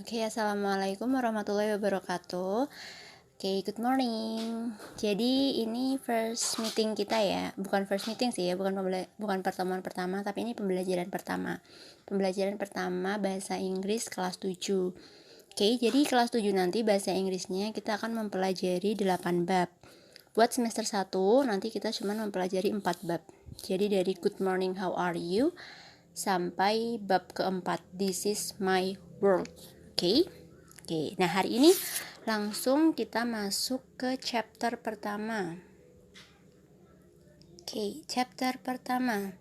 Oke, assalamualaikum warahmatullahi wabarakatuh. Oke, good morning. Jadi ini first meeting kita ya, bukan first meeting sih ya, bukan pertemuan pertama, tapi ini pembelajaran pertama. Pembelajaran pertama bahasa Inggris kelas 7. Oke, jadi kelas 7 nanti bahasa Inggrisnya kita akan mempelajari 8 bab. Buat semester 1 nanti kita cuma mempelajari 4 bab. Jadi dari good morning, how are you? Sampai bab keempat, this is my world. Oke. Nah hari ini langsung kita masuk ke chapter pertama. Chapter pertama.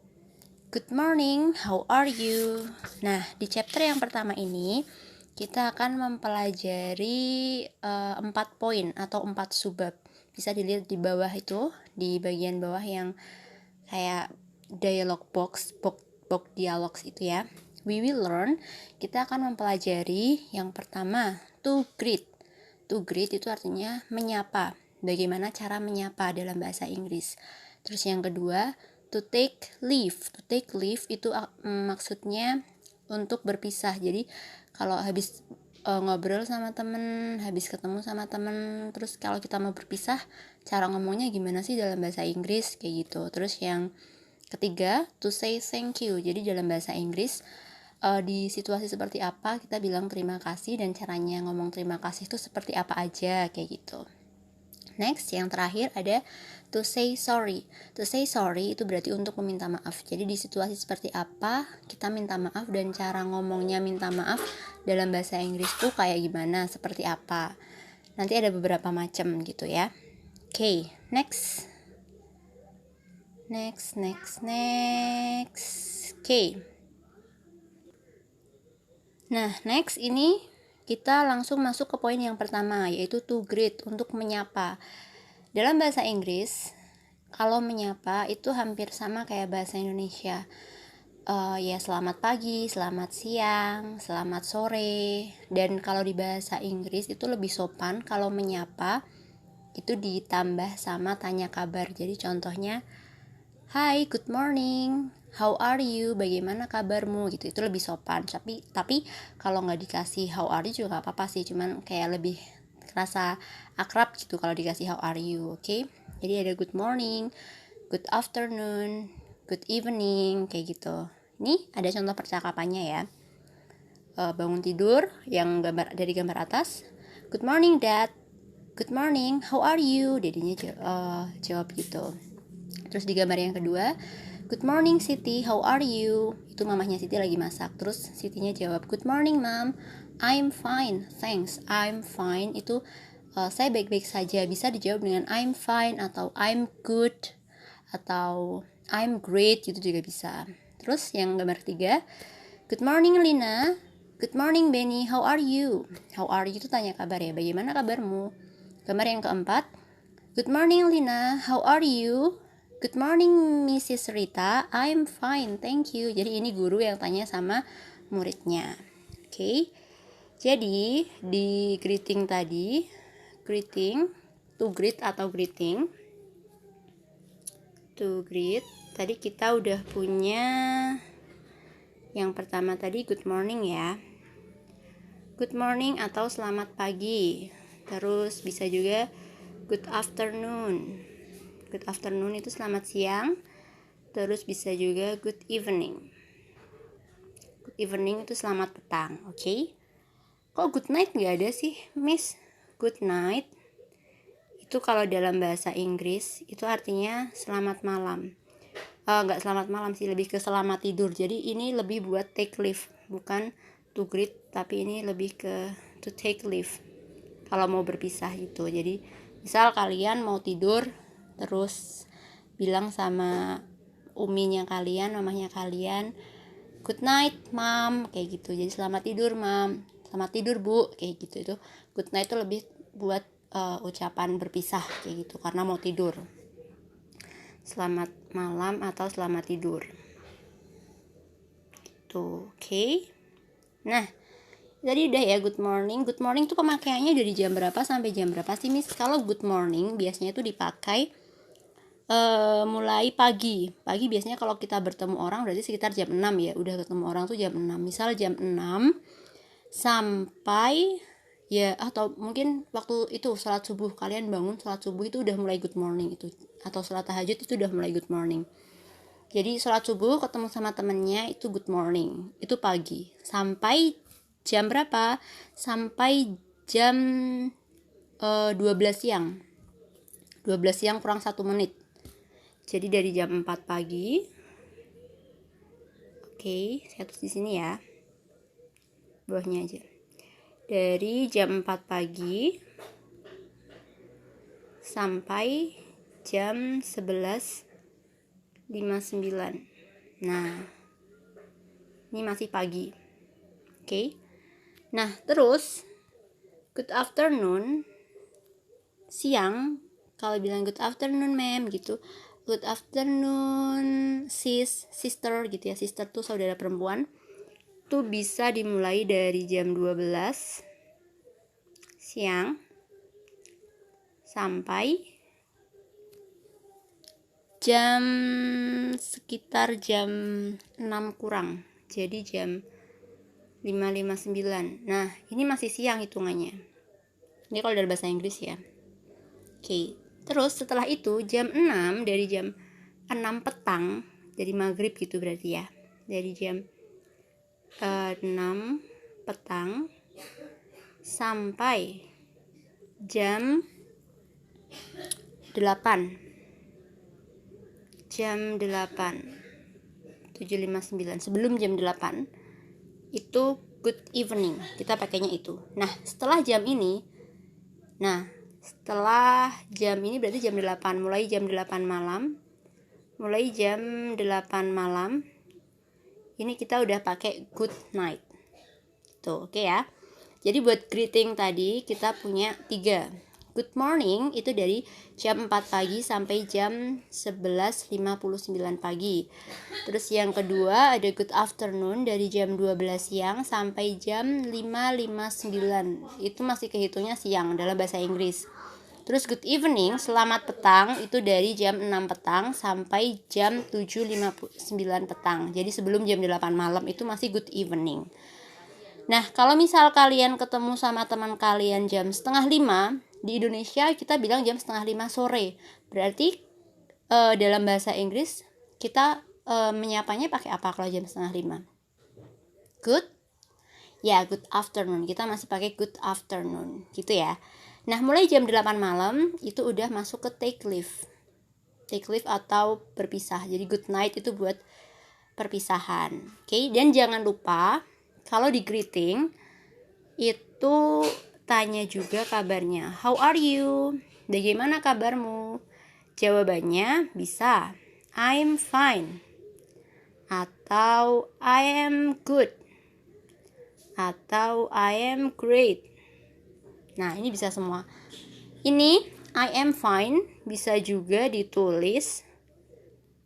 Good morning, how are you? Nah, di chapter yang pertama ini kita akan mempelajari 4 poin atau 4 subbab. Bisa dilihat di bawah itu, di bagian bawah yang kayak dialog box dialog itu ya. We will learn, kita akan mempelajari yang pertama, to greet. To greet itu artinya menyapa. Bagaimana cara menyapa dalam bahasa Inggris. Terus yang kedua, to take leave. To take leave itu maksudnya untuk berpisah. Jadi kalau habis ngobrol sama temen, habis ketemu sama temen, terus kalau kita mau berpisah, cara ngomongnya gimana sih dalam bahasa Inggris, kayak gitu. Terus yang ketiga, to say thank you. Jadi dalam bahasa Inggris, di situasi seperti apa kita bilang terima kasih, dan caranya ngomong terima kasih itu seperti apa aja, kayak gitu. Next, yang terakhir ada to say sorry. To say sorry itu berarti untuk meminta maaf. Jadi di situasi seperti apa kita minta maaf, dan cara ngomongnya minta maaf dalam bahasa Inggris tuh kayak gimana, seperti apa. Nanti ada beberapa macam gitu ya. Oke, next. Oke. Nah, next ini kita langsung masuk ke poin yang pertama, yaitu to greet, untuk menyapa. Dalam bahasa Inggris, kalau menyapa itu hampir sama kayak bahasa Indonesia. Ya, selamat pagi, selamat siang, selamat sore. Dan kalau di bahasa Inggris itu lebih sopan kalau menyapa itu ditambah sama tanya kabar. Jadi contohnya, hi, good morning, how are you? Bagaimana kabarmu? Gitu. Itu lebih sopan. Tapi kalau nggak dikasih how are you juga nggak apa-apa sih. Cuman kayak lebih kerasa akrab gitu kalau dikasih how are you. Oke? Jadi ada good morning, good afternoon, good evening, kayak gitu. Ini ada contoh percakapannya ya. Bangun tidur yang dari gambar atas. Good morning, Dad. Good morning, how are you? Dedinya jawab gitu. Terus di gambar yang kedua, good morning Siti, how are you? Itu mamahnya Siti lagi masak. Terus Sitinya jawab, good morning Mom, I'm fine, thanks. I'm fine itu saya baik-baik saja. Bisa dijawab dengan I'm fine, atau I'm good, atau I'm great, gitu juga bisa. Terus yang gambar ketiga, good morning Lina, good morning Benny, how are you? How are you itu tanya kabar ya, bagaimana kabarmu? Gambar yang keempat, good morning Lina, how are you? Good morning Mrs. Rita, I'm fine, thank you. Jadi ini guru yang tanya sama muridnya. Oke. Jadi di greeting tadi, to greet atau greeting, to greet, tadi kita udah punya yang pertama tadi good morning ya. Good morning atau selamat pagi. Terus bisa juga good afternoon. Good afternoon itu selamat siang. Terus bisa juga good evening. Good evening itu selamat petang, oke? Kok good night nggak ada sih, Miss? Good night itu kalau dalam bahasa Inggris itu artinya selamat malam. Nggak selamat malam sih, lebih ke selamat tidur. Jadi ini lebih buat take leave, bukan to greet, tapi ini lebih ke to take leave. Kalau mau berpisah gitu. Jadi misal kalian mau tidur, terus bilang sama uminya kalian, mamahnya kalian, good night mom, kayak gitu. Jadi selamat tidur mom, selamat tidur bu, kayak gitu. Itu good night itu lebih buat ucapan berpisah kayak gitu, karena mau tidur. Selamat malam atau selamat tidur gitu. Oke. Nah, tadi udah ya good morning. Good morning tuh pemakaiannya dari jam berapa sampai jam berapa sih, Miss? Kalau good morning biasanya tuh dipakai mulai pagi biasanya. Kalau kita bertemu orang berarti sekitar jam 6 ya, udah ketemu orang tuh jam 6. Misal jam 6 sampai ya, atau mungkin waktu itu sholat subuh, kalian bangun sholat subuh itu udah mulai good morning itu, atau sholat tahajud itu udah mulai good morning. Jadi sholat subuh ketemu sama temennya itu good morning, itu pagi. Sampai jam berapa? Sampai jam 12 siang. 12 siang kurang 1 menit. Jadi dari jam 4 pagi. Oke, saya tulis di sini ya. Bawahnya aja. Dari jam 4 pagi sampai jam 11.59. Nah, ini masih pagi. Oke. Nah, terus good afternoon siang, kalau bilang good afternoon ma'am gitu, good afternoon sister gitu ya. Sister tuh saudara perempuan. Tuh bisa dimulai dari jam 12 siang sampai jam sekitar jam 6 kurang. Jadi jam 5.59. Nah, ini masih siang hitungannya. Ini kalau dari bahasa Inggris ya. Oke. Terus setelah itu jam 6, dari jam 6 petang, dari maghrib gitu berarti ya. Dari jam 6 petang sampai jam 8. Jam 8. 7.59. Sebelum jam 8 itu good evening. Kita pakainya itu. Nah, setelah jam ini berarti jam 8. Mulai jam 8 malam. Mulai jam 8 malam ini kita udah pakai good night. Tuh, oke ya. Jadi buat greeting tadi kita punya 3. Good morning itu dari jam 4 pagi sampai jam 11.59 pagi. Terus yang kedua ada good afternoon dari jam 12 siang sampai jam 5.59. Itu masih kehitungnya siang dalam bahasa Inggris. Terus good evening, selamat petang, itu dari jam 6 petang sampai jam 7.59 petang. Jadi sebelum jam 8 malam itu masih good evening. Nah, kalau misal kalian ketemu sama teman kalian jam 4:30, di Indonesia kita bilang jam 4:30 sore. Berarti dalam bahasa Inggris kita menyapanya pakai apa kalau jam 4:30? Good? Ya, good afternoon. Kita masih pakai good afternoon, gitu ya. Nah, mulai jam 8 malam itu udah masuk ke take leave. Take leave atau berpisah. Jadi good night itu buat perpisahan. Oke, dan jangan lupa kalau di greeting itu tanya juga kabarnya. How are you? Bagaimana kabarmu? Jawabannya bisa I'm fine, atau I am good, atau I am great. Nah, ini bisa semua. Ini I am fine bisa juga ditulis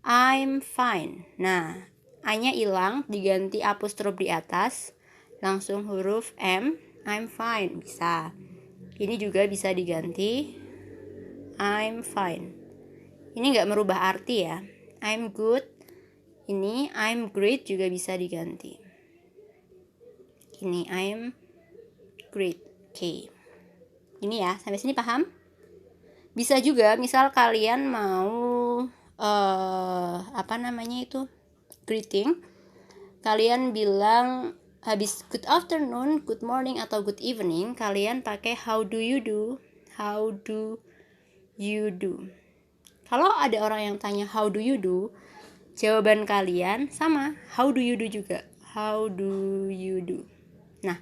I'm fine. Nah, A-nya hilang, diganti apostrof di atas, langsung huruf M, I'm fine, bisa. Ini juga bisa diganti I'm fine. Ini nggak merubah arti ya. I'm good, ini I'm great juga bisa diganti. Ini I'm great. Oke. Ini ya, sampai sini paham? Bisa juga misal kalian mau greeting, kalian bilang habis good afternoon, good morning atau good evening, kalian pakai how do you do. How do you do. Kalau ada orang yang tanya how do you do, jawaban kalian sama how do you do juga. How do you do. Nah,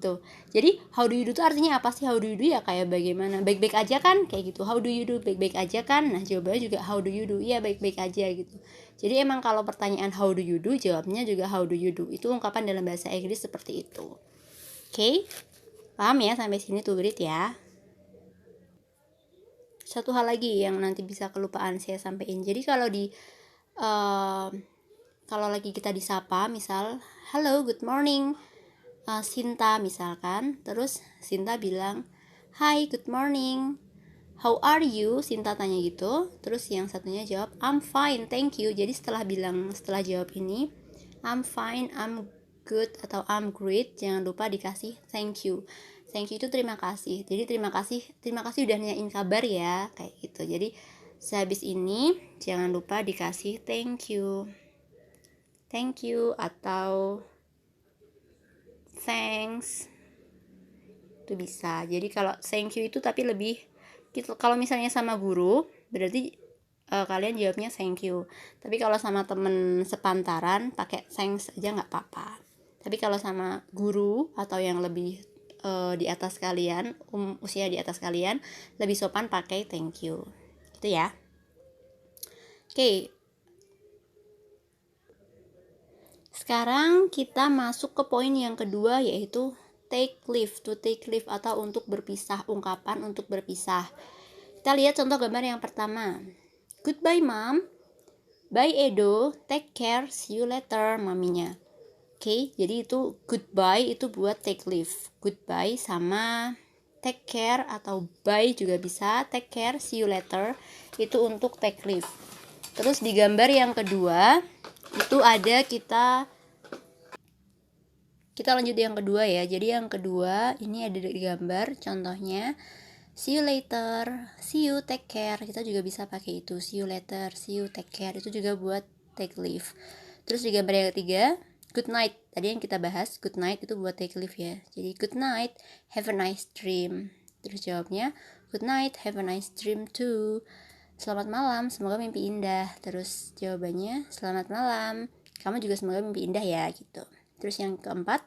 gitu. Jadi how do you do itu artinya apa sih? How do you do ya kayak bagaimana, baik-baik aja kan, kayak gitu. How do you do, baik-baik aja kan. Nah, jawabannya juga how do you do, ya baik-baik aja gitu. Jadi emang kalau pertanyaan how do you do, jawabnya juga how do you do. Itu ungkapan dalam bahasa Inggris seperti itu. Oke? Paham ya sampai sini tuh Grit ya. Satu hal lagi yang nanti bisa kelupaan saya sampaikan. Jadi kalau lagi kita disapa, misal hello, good morning, Sinta misalkan, terus Sinta bilang hi, good morning, how are you? Sinta tanya gitu, terus yang satunya jawab I'm fine, thank you. Jadi setelah jawab ini I'm fine, I'm good atau I'm great, jangan lupa dikasih thank you. Thank you itu terima kasih. Jadi terima kasih udah nanyain kabar ya, kayak gitu. Jadi sehabis ini jangan lupa dikasih thank you atau thanks, itu bisa. Jadi kalau thank you itu tapi lebih gitu, kalau misalnya sama guru berarti kalian jawabnya thank you, tapi kalau sama temen sepantaran pakai thanks aja nggak apa-apa. Tapi kalau sama guru atau yang lebih di atas kalian, usia di atas kalian, lebih sopan pakai thank you itu ya. Oke. Sekarang kita masuk ke poin yang kedua, yaitu take leave, to take leave atau untuk berpisah, ungkapan untuk berpisah. Kita lihat contoh gambar yang pertama. Goodbye mom, bye Edo, take care, see you later, maminya. Oke, jadi itu goodbye itu buat take leave. Goodbye sama take care atau bye juga bisa, take care, see you later itu untuk take leave. Terus di gambar yang kedua itu ada kita lanjut yang kedua ya. Jadi yang kedua ini ada di gambar contohnya see you later, see you, take care. Kita juga bisa pakai itu, see you later, see you, take care. Itu juga buat take leave. Terus di gambar yang ketiga, good night. Tadi yang kita bahas, good night itu buat take leave ya. Jadi good night, have a nice dream. Terus jawabnya, good night, have a nice dream too. Selamat malam, semoga mimpi indah. Terus jawabannya, selamat malam, kamu juga semoga mimpi indah ya, gitu. Terus yang keempat,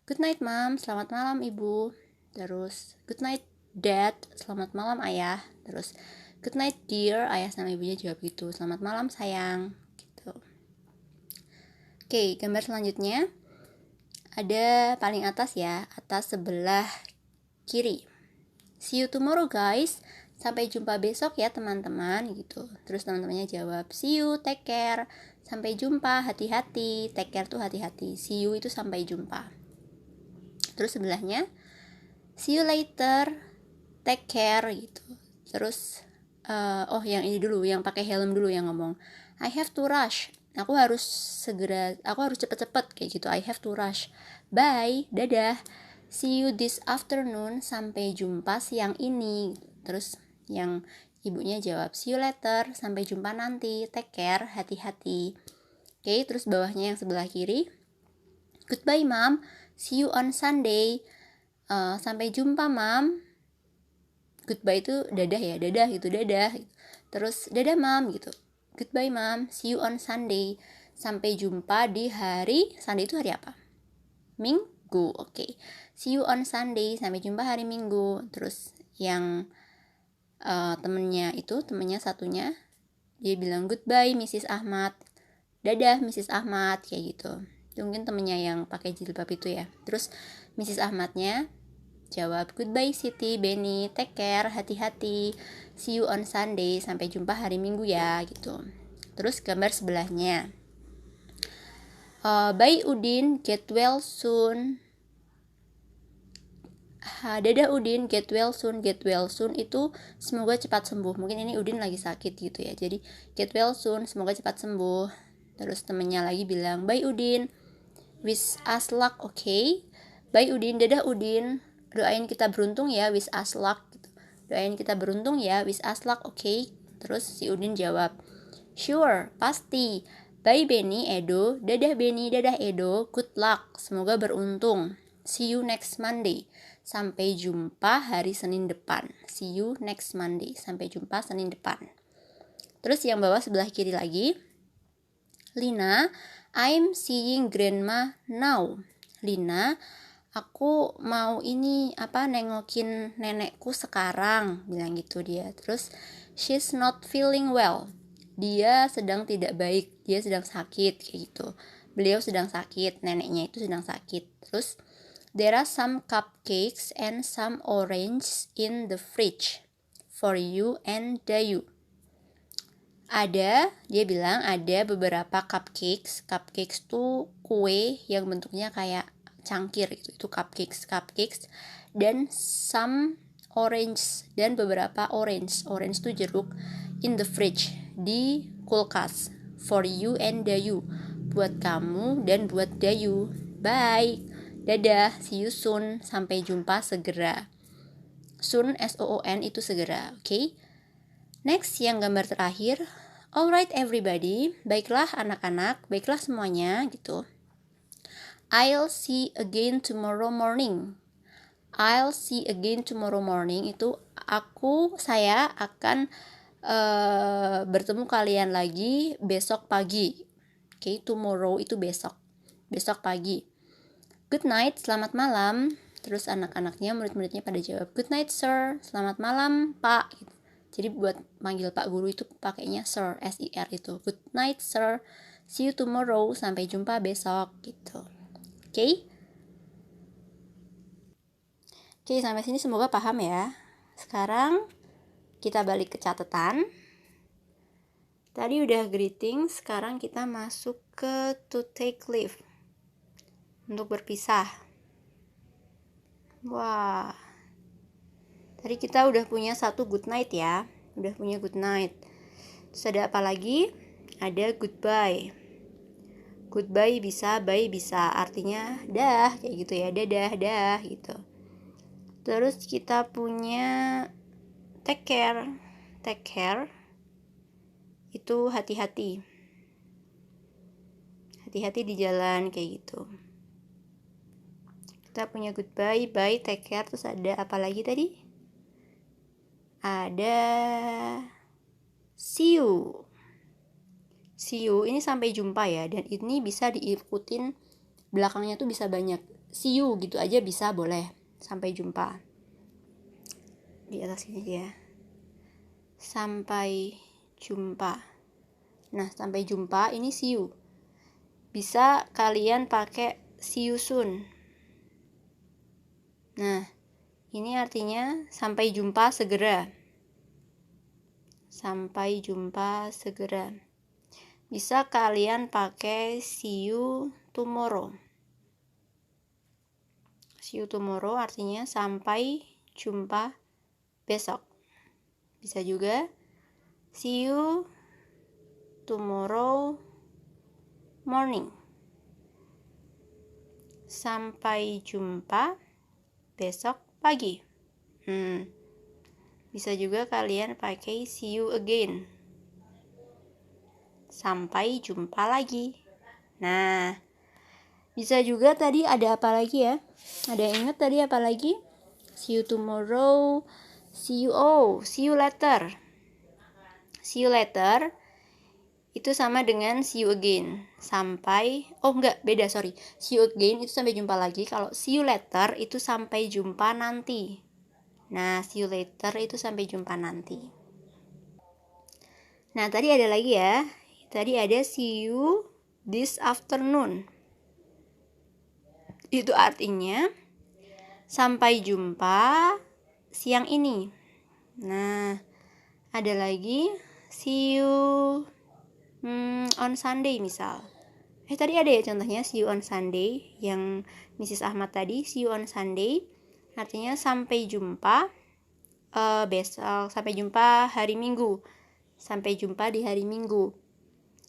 good night mom, selamat malam ibu. Terus good night dad, selamat malam ayah. Terus good night dear, ayah sama ibunya jawab gitu, selamat malam sayang, gitu. Oke, gambar selanjutnya ada paling atas ya, atas sebelah kiri. See you tomorrow guys, sampai jumpa besok ya teman-teman, gitu. Terus teman-temannya jawab see you, take care, sampai jumpa, hati-hati. Take care tuh hati-hati, see you itu sampai jumpa. Terus sebelahnya see you later, take care, gitu. Terus yang ini dulu, yang pakai helm dulu yang ngomong, I have to rush, aku harus cepet-cepet, kayak gitu. I have to rush, bye, dadah, see you this afternoon, sampai jumpa siang ini. Terus yang ibunya jawab see you later, sampai jumpa nanti, take care, hati-hati. Oke, terus bawahnya yang sebelah kiri, goodbye mom, see you on Sunday, sampai jumpa mom. Goodbye itu dadah ya, dadah gitu, dadah. Terus dadah mam gitu, goodbye mam, see you on Sunday, sampai jumpa di hari Sunday itu hari apa? Minggu. Oke. See you on Sunday, sampai jumpa hari Minggu. Terus yang temennya satunya dia bilang goodbye Mrs. Ahmad, dadah Mrs. Ahmad, kayak gitu. Itu mungkin temennya yang pakai jilbab itu ya. Terus Mrs. Ahmadnya jawab goodbye Siti, Benny, take care, hati-hati, see you on Sunday, sampai jumpa hari Minggu ya, gitu. Terus gambar sebelahnya, bye Udin, get well soon. Dadah Udin, get well soon. Get well soon itu semoga cepat sembuh. Mungkin ini Udin lagi sakit gitu ya. Jadi get well soon, semoga cepat sembuh. Terus temennya lagi bilang bye Udin, wish us luck, okay? Bye Udin, dadah Udin, doain kita beruntung ya, wish us luck gitu. Doain kita beruntung ya, wish us luck, okay? Terus si Udin jawab, sure, pasti. Bye Benny, Edo, dadah Benny, dadah Edo, good luck, semoga beruntung. See you next Monday, sampai jumpa hari Senin depan. See you next Monday, sampai jumpa Senin depan. Terus yang bawah sebelah kiri lagi, Lina, I'm seeing grandma now. Lina, aku mau nengokin nenekku sekarang, bilang gitu dia. Terus she's not feeling well, dia sedang tidak baik, dia sedang sakit, kayak gitu. Beliau sedang sakit, neneknya itu sedang sakit. Terus there are some cupcakes and some orange in the fridge for you and Dayu. Dia bilang ada beberapa cupcakes. Cupcakes tuh kue yang bentuknya kayak cangkir gitu, itu cupcakes dan some orange, dan beberapa orange tuh jeruk, in the fridge, di kulkas, for you and Dayu, buat kamu dan buat Dayu. bye, dadah, see you soon, sampai jumpa segera. Soon, S-O-O-N itu segera, oke? Next, yang gambar terakhir, alright everybody, baiklah anak-anak, baiklah semuanya, gitu. I'll see again tomorrow morning. I'll see again tomorrow morning itu saya akan bertemu kalian lagi besok pagi. Oke, tomorrow itu besok pagi. Good night, selamat malam. Terus anak-anaknya, murid-muridnya pada jawab, good night sir, selamat malam pak. Jadi buat manggil pak guru itu pakainya sir, S-I-R itu. Good night sir, see you tomorrow, sampai jumpa besok gitu. Oke, sampai sini semoga paham ya. Sekarang kita balik ke catatan. Tadi udah greeting, sekarang kita masuk ke to take leave. Untuk berpisah. Wah. Tadi kita udah punya satu good night ya. Udah punya good night. Terus ada apa lagi? Ada goodbye. Goodbye bisa, bye bisa. Artinya dah, kayak gitu ya. Dadah, dah gitu. Terus kita punya take care. Take care itu hati-hati. Hati-hati di jalan kayak gitu. Kita punya goodbye, bye, take care. Terus ada apa lagi tadi? Ada see you. See you ini sampai jumpa ya. Dan ini bisa diikutin belakangnya tuh bisa banyak. See you gitu aja bisa, boleh. Sampai jumpa. Di atas ini ya. Sampai jumpa. Nah, sampai jumpa ini see you. Bisa kalian pakai see you soon. Nah, ini artinya sampai jumpa segera. Sampai jumpa segera. Bisa kalian pakai see you tomorrow. See you tomorrow artinya sampai jumpa besok. Bisa juga see you tomorrow morning. Sampai jumpa besok pagi. Bisa juga kalian pakai see you again. Sampai jumpa lagi. Nah, bisa juga tadi ada apa lagi ya? Ada yang ingat tadi apa lagi? See you tomorrow. See you later. See you later itu sama dengan see you again. Sampai, beda, sorry. See you again itu sampai jumpa lagi. Kalau see you later itu sampai jumpa nanti. Nah, see you later itu sampai jumpa nanti. Nah, tadi ada lagi ya. Tadi ada see you this afternoon. Itu artinya sampai jumpa siang ini. Nah, ada lagi see you on Sunday misal. Tadi ada ya contohnya see you on Sunday yang Mrs. Ahmad tadi, see you on Sunday artinya sampai jumpa besok, sampai jumpa hari Minggu, sampai jumpa di hari Minggu.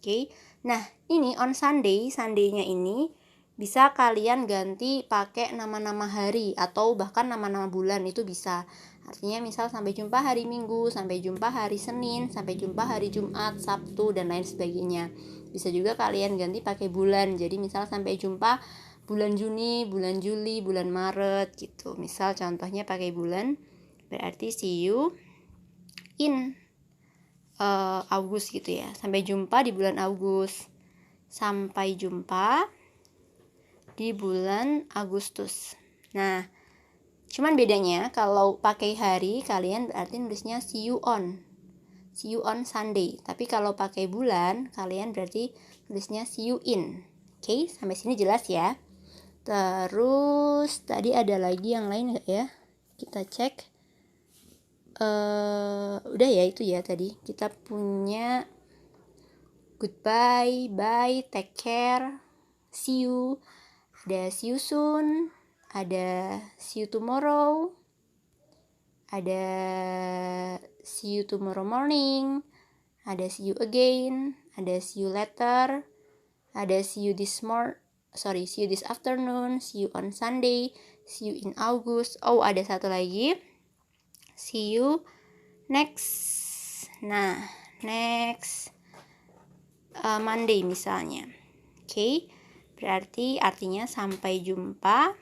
Oke. Nah, ini on Sunday, Sunday-nya ini bisa kalian ganti pakai nama-nama hari atau bahkan nama-nama bulan, itu bisa. Artinya misal sampai jumpa hari Minggu, sampai jumpa hari Senin, sampai jumpa hari Jumat, Sabtu, dan lain sebagainya. Bisa juga kalian ganti pakai bulan. Jadi misal sampai jumpa bulan Juni, bulan Juli, bulan Maret gitu. Misal contohnya pakai bulan, berarti see you in Agustus gitu ya. Sampai jumpa di bulan Agustus. Sampai jumpa di bulan Agustus. Nah, cuman bedanya kalau pakai hari kalian berarti nulisnya see you on Sunday. Tapi kalau pakai bulan kalian berarti nulisnya see you in. Oke, sampai sini jelas ya. Terus tadi ada lagi yang lain nggak ya? Kita cek. Udah ya itu ya tadi. Kita punya goodbye, bye, take care, see you. Ada see you soon, ada see you tomorrow, ada see you tomorrow morning, ada see you again, ada see you later, ada see you see you this afternoon, see you on Sunday, see you in August. Oh, ada satu lagi, see you next. Nah, next Monday misalnya. Oke, berarti artinya sampai jumpa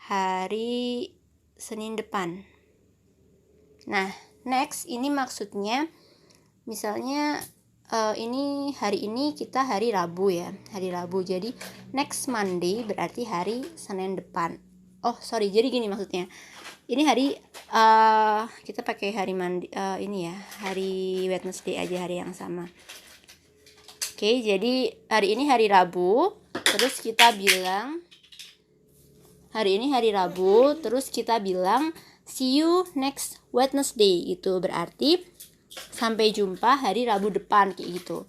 hari Senin depan. Nah, next ini maksudnya misalnya ini hari ini kita hari Rabu ya, hari Rabu. Jadi next Monday berarti hari Senin depan. Oh sorry, jadi gini maksudnya. Ini hari kita pakai hari Monday, ini ya, hari Wednesday aja, hari yang sama. Oke, jadi hari ini hari Rabu, terus kita bilang hari ini hari Rabu, terus kita bilang see you next Wednesday. Itu berarti sampai jumpa hari Rabu depan, kayak gitu.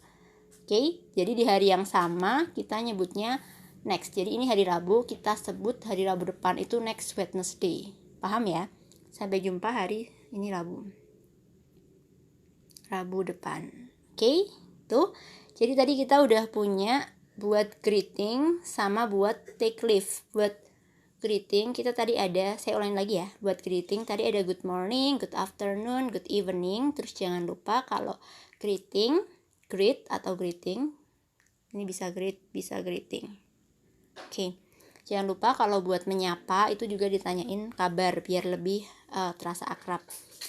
Oke, jadi di hari yang sama kita nyebutnya next. Jadi ini hari Rabu, kita sebut hari Rabu depan itu next Wednesday. Paham ya? Sampai jumpa hari ini Rabu depan. Oke, tuh. Jadi tadi kita udah punya buat greeting sama buat take leave. Buat greeting kita tadi ada, saya ulangi lagi ya. Buat greeting tadi ada good morning, good afternoon, good evening. Terus jangan lupa kalau greeting, greet atau greeting, ini bisa greet, bisa greeting. Oke, jangan lupa kalau buat menyapa itu juga ditanyain kabar biar lebih terasa akrab.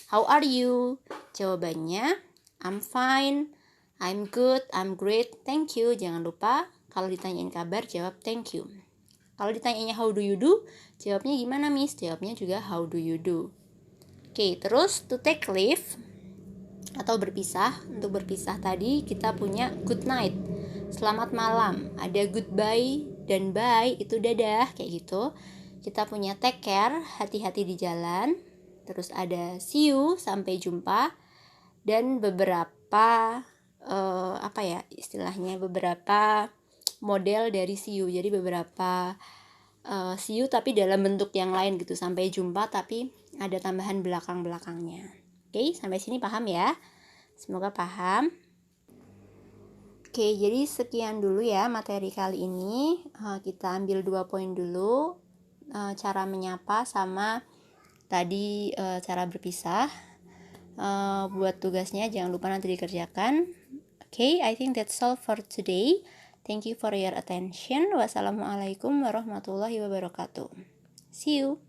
How are you? Jawabannya I'm fine, I'm good, I'm great, thank you. Jangan lupa kalau ditanyain kabar jawab thank you. Kalau ditanyanya how do you do, jawabnya gimana miss? Jawabnya juga how do you do. Oke, terus to take leave atau berpisah. Untuk berpisah tadi kita punya good night, selamat malam. Ada goodbye dan bye, itu dadah, kayak gitu. Kita punya take care, hati-hati di jalan. Terus ada see you, sampai jumpa. Dan beberapa istilahnya beberapa model dari see you. Jadi beberapa see you tapi dalam bentuk yang lain gitu. Sampai jumpa tapi ada tambahan belakang-belakangnya. Oke, sampai sini paham ya? Semoga paham. Oke, jadi sekian dulu ya materi kali ini. Kita ambil 2 poin dulu. Cara menyapa sama tadi cara berpisah. Buat tugasnya jangan lupa nanti dikerjakan. Okay, I think that's all for today. Thank you for your attention. Wassalamualaikum warahmatullahi wabarakatuh. See you.